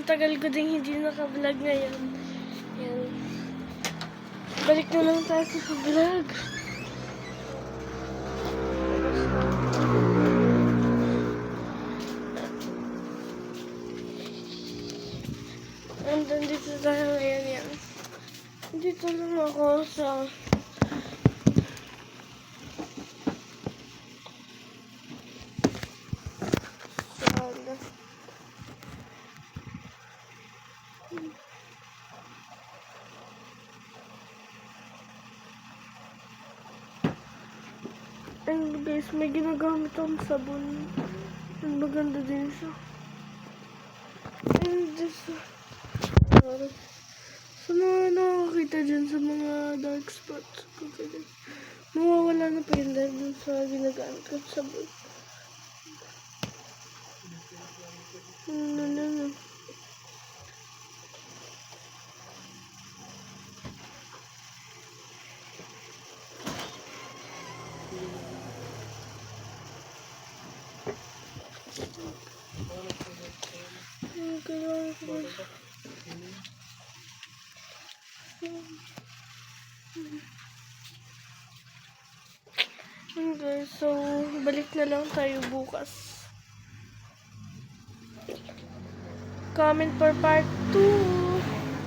Ang tagal ko din hindi naka-vlog ngayon. Yan. Balik na lang tayo sa vlog. And dito tayo ngayon yan. Dito lang ako sa and guys, may ginagamit akong sabon. And maganda din siya. And this, sa mga nakakita dyan sa mga dark spots, mawawala na pa yun dahil dun sa ginagamit ko sabon. No. Okay, so balik na lang tayo bukas. Comment for part 2.